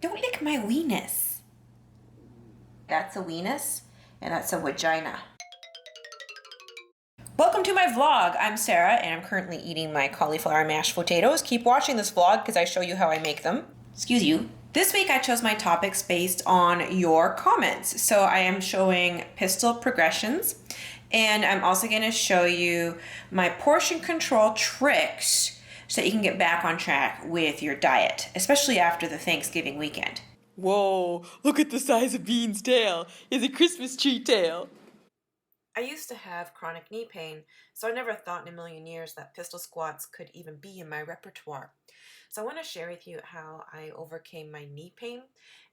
Don't lick my weenus. That's a weenus, and that's a vagina. Welcome to my vlog. I'm Sarah, and I'm currently eating my cauliflower mashed potatoes. Keep watching this vlog because I show you how I make them. Excuse you. This week I chose my topics based on your comments. So I am showing pistol progressions, and I'm also going to show you my portion control tricks so that you can get back on track with your diet, especially after the Thanksgiving weekend. Whoa, look at the size of Bean's tail. It's a Christmas tree tail. I used to have chronic knee pain, so I never thought in a million years that pistol squats could even be in my repertoire. So I want to share with you how I overcame my knee pain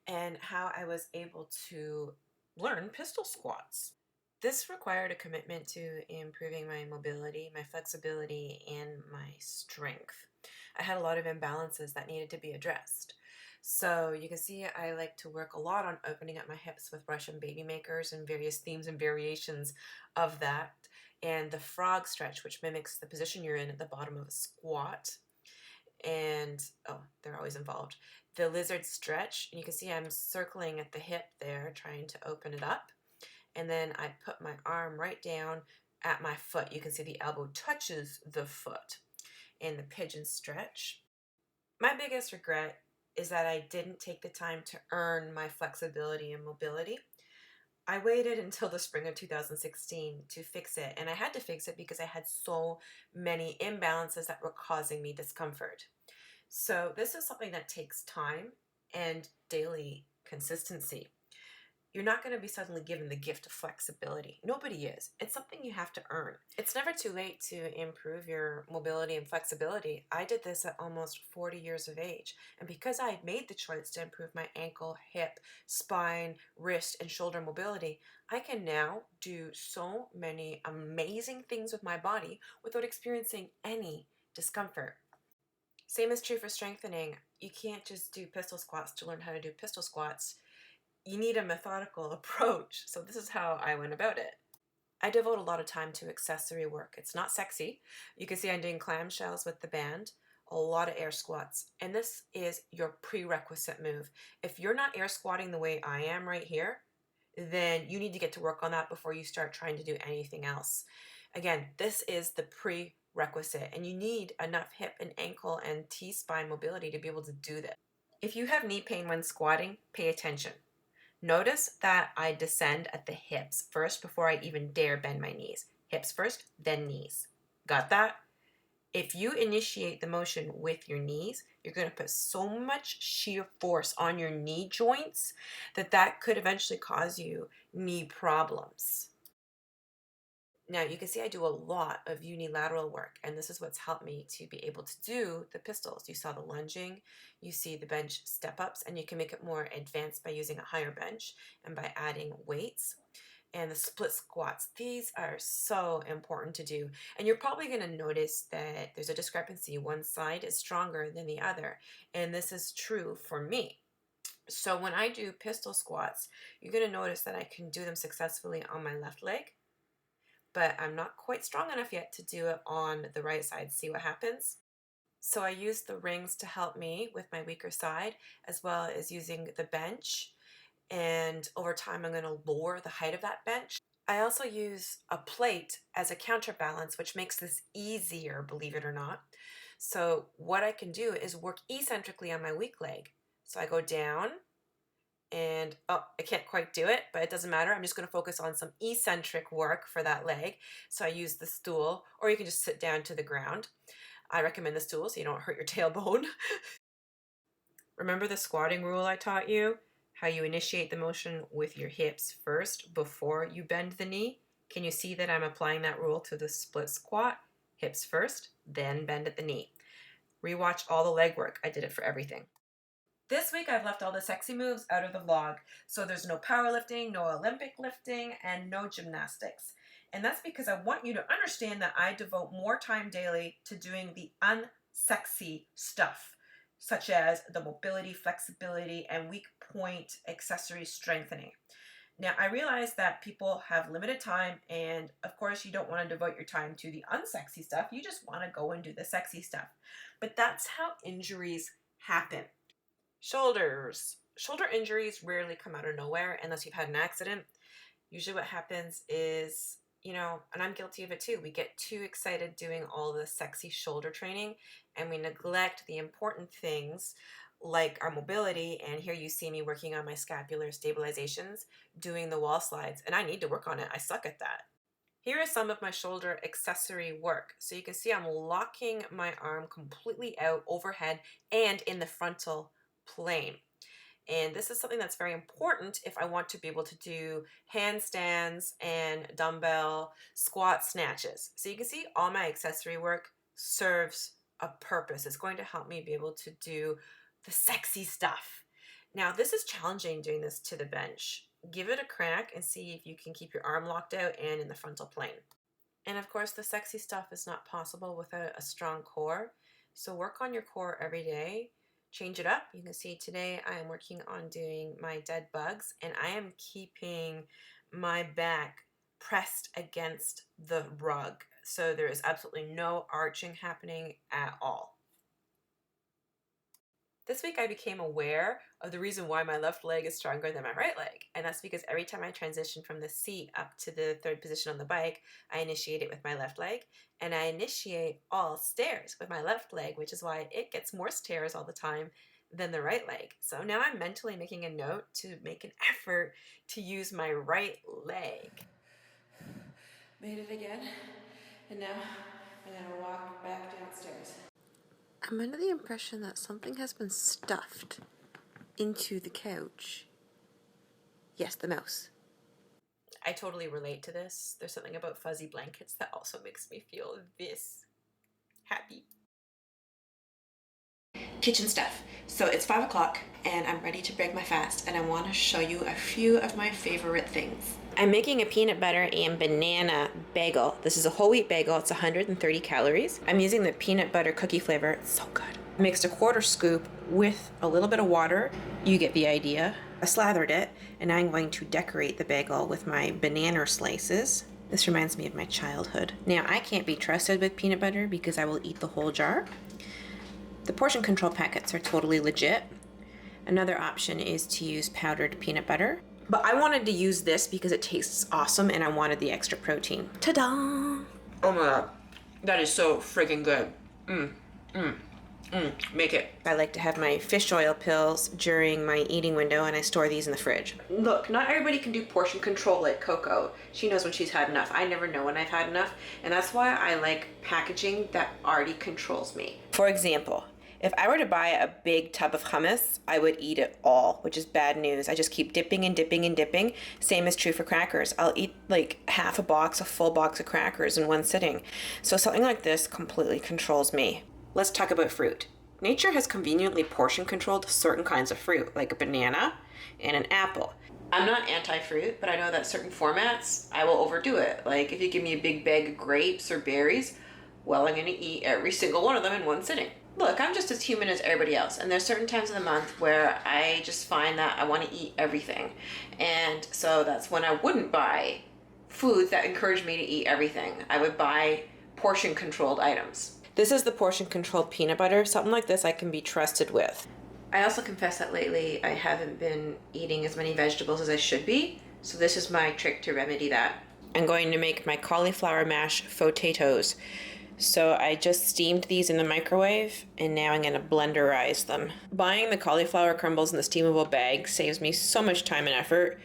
and how I was able to learn pistol squats. This required a commitment to improving my mobility, my flexibility, and my strength. I had a lot of imbalances that needed to be addressed. So you can see I like to work a lot on opening up my hips with Russian baby makers and various themes and variations of that. And the frog stretch, which mimics the position you're in at the bottom of a squat. And, oh, they're always involved. The lizard stretch, and you can see I'm circling at the hip there, trying to open it up. And then I put my arm right down at my foot. You can see the elbow touches the foot in the pigeon stretch. My biggest regret is that I didn't take the time to earn my flexibility and mobility. I waited until the spring of 2016 to fix it, and I had to fix it because I had so many imbalances that were causing me discomfort. So this is something that takes time and daily consistency. You're not going to be suddenly given the gift of flexibility. Nobody is. It's something you have to earn. It's never too late to improve your mobility and flexibility. I did this at almost 40 years of age. And because I had made the choice to improve my ankle, hip, spine, wrist, and shoulder mobility, I can now do so many amazing things with my body without experiencing any discomfort. Same is true for strengthening. You can't just do pistol squats to learn how to do pistol squats. You need a methodical approach. So this is how I went about it. I devote a lot of time to accessory work. It's not sexy. You can see I'm doing clamshells with the band, a lot of air squats, and this is your prerequisite move. If you're not air squatting the way I am right here, then you need to get to work on that before you start trying to do anything else. Again, this is the prerequisite, and you need enough hip and ankle and T-spine mobility to be able to do this. If you have knee pain when squatting, pay attention. Notice that I descend at the hips first before I even dare bend my knees. Hips first, then knees. Got that? If you initiate the motion with your knees, you're going to put so much shear force on your knee joints that could eventually cause you knee problems. Now you can see I do a lot of unilateral work, and this is what's helped me to be able to do the pistols. You saw the lunging, you see the bench step-ups, and you can make it more advanced by using a higher bench and by adding weights. And the split squats, these are so important to do. And you're probably going to notice that there's a discrepancy. One side is stronger than the other, and this is true for me. So when I do pistol squats, you're going to notice that I can do them successfully on my left leg, but I'm not quite strong enough yet to do it on the right side. See what happens? So I use the rings to help me with my weaker side, as well as using the bench. And over time, I'm going to lower the height of that bench. I also use a plate as a counterbalance, which makes this easier, believe it or not. So what I can do is work eccentrically on my weak leg. So I go down, and oh, I can't quite do it, but it doesn't matter. I'm just going to focus on some eccentric work for that leg. So I use the stool, or you can just sit down to the ground. I recommend the stool so you don't hurt your tailbone. Remember the squatting rule I taught you? How you initiate the motion with your hips first before you bend the knee? Can you see that I'm applying that rule to the split squat? Hips first, then bend at the knee. Rewatch all the leg work. I did it for everything. This week I've left all the sexy moves out of the vlog, so there's no powerlifting, no Olympic lifting, and no gymnastics. And that's because I want you to understand that I devote more time daily to doing the unsexy stuff, such as the mobility, flexibility, and weak point accessory strengthening. Now, I realize that people have limited time, and of course, you don't want to devote your time to the unsexy stuff. You just want to go and do the sexy stuff. But that's how injuries happen. Shoulders. Shoulder injuries rarely come out of nowhere unless you've had an accident. Usually what happens is, and I'm guilty of it too, we get too excited doing all the sexy shoulder training and we neglect the important things like our mobility. And here you see me working on my scapular stabilizations, doing the wall slides, and I need to work on it. I suck at that. Here is some of my shoulder accessory work. So you can see I'm locking my arm completely out overhead and in the frontal plane. And this is something that's very important if I want to be able to do handstands and dumbbell squat snatches. So you can see all my accessory work serves a purpose. It's going to help me be able to do the sexy stuff. Now, this is challenging doing this to the bench. Give it a crack and see if you can keep your arm locked out and in the frontal plane. And of course, the sexy stuff is not possible without a strong core. So work on your core every day. Change it up. You can see today I am working on doing my dead bugs, and I am keeping my back pressed against the rug. So there is absolutely no arching happening at all. This week I became aware of the reason why my left leg is stronger than my right leg. And that's because every time I transition from the seat up to the third position on the bike, I initiate it with my left leg. And I initiate all stairs with my left leg, which is why it gets more stairs all the time than the right leg. So now I'm mentally making a note to make an effort to use my right leg. Made it again. And now I'm going to walk back downstairs. I'm under the impression that something has been stuffed into the couch. Yes, the mouse. I totally relate to this. There's something about fuzzy blankets that also makes me feel this happy. Kitchen stuff. So it's 5 o'clock and I'm ready to break my fast, and I want to show you a few of my favorite things. I'm making a peanut butter and banana bagel. This is a whole wheat bagel. It's 130 calories. I'm using the peanut butter cookie flavor. It's so good. I mixed a quarter scoop with a little bit of water. You get the idea. I slathered it, and I'm going to decorate the bagel with my banana slices. This reminds me of my childhood. Now, I can't be trusted with peanut butter because I will eat the whole jar. The portion control packets are totally legit. Another option is to use powdered peanut butter. But I wanted to use this because it tastes awesome and I wanted the extra protein. Ta-da! Oh my god. That is so freaking good. Make it. I like to have my fish oil pills during my eating window, and I store these in the fridge. Look, not everybody can do portion control like Coco. She knows when she's had enough. I never know when I've had enough, and that's why I like packaging that already controls me. For example, if I were to buy a big tub of hummus, I would eat it all, which is bad news. I just keep dipping and dipping and dipping. Same is true for crackers. I'll eat like half a full box of crackers in one sitting. So something like this completely controls me. Let's talk about fruit. Nature has conveniently portion controlled certain kinds of fruit, like a banana and an apple. I'm not anti-fruit, but I know that certain formats, I will overdo it. Like if you give me a big bag of grapes or berries, well, I'm gonna eat every single one of them in one sitting. Look, I'm just as human as everybody else, and there's certain times of the month where I just find that I want to eat everything. And so that's when I wouldn't buy foods that encourage me to eat everything. I would buy portion controlled items. This is the portion controlled peanut butter. Something like this I can be trusted with. I also confess that lately I haven't been eating as many vegetables as I should be, so this is my trick to remedy that. I'm going to make my cauliflower mash potatoes. So I just steamed these in the microwave, and now I'm going to blenderize them. Buying the cauliflower crumbles in the steamable bag saves me so much time and effort.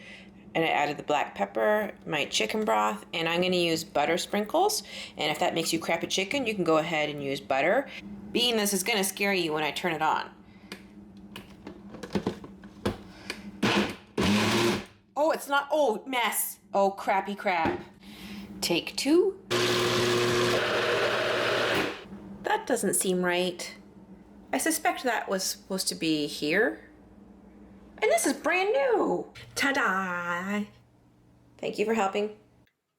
And I added the black pepper, my chicken broth, and I'm going to use butter sprinkles. And if that makes you crap at chicken, you can go ahead and use butter. Being this is going to scare you when I turn it on. Oh, it's not. Oh, mess. Oh, crappy crap. Take 2. That doesn't seem right. I suspect that was supposed to be here. And this is brand new. Ta-da! Thank you for helping.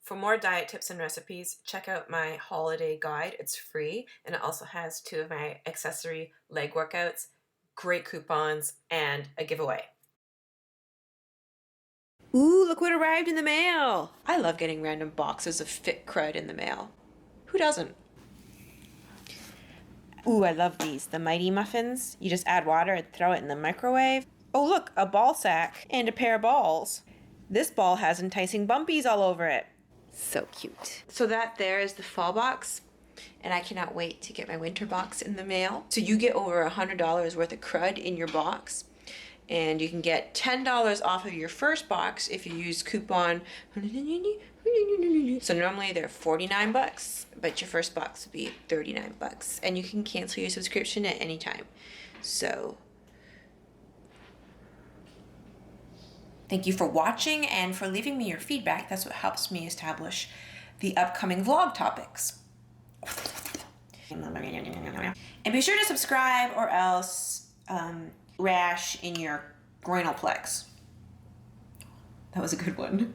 For more diet tips and recipes, check out my holiday guide. It's free, and it also has 2 of my accessory leg workouts, great coupons, and a giveaway. Ooh, look what arrived in the mail. I love getting random boxes of fit crud in the mail. Who doesn't? Ooh, I love these. The Mighty Muffins. You just add water and throw it in the microwave. Oh, look, a ball sack and a pair of balls. This ball has enticing bumpies all over it. So cute. So that there is the fall box, and I cannot wait to get my winter box in the mail. So you get over $100 worth of crud in your box, and you can get $10 off of your first box if you use coupon. So normally they're $49, but your first box would be $39, and you can cancel your subscription at any time. So thank you for watching and for leaving me your feedback. That's what helps me establish the upcoming vlog topics. And be sure to subscribe or else rash in your groinal plex. That was a good one.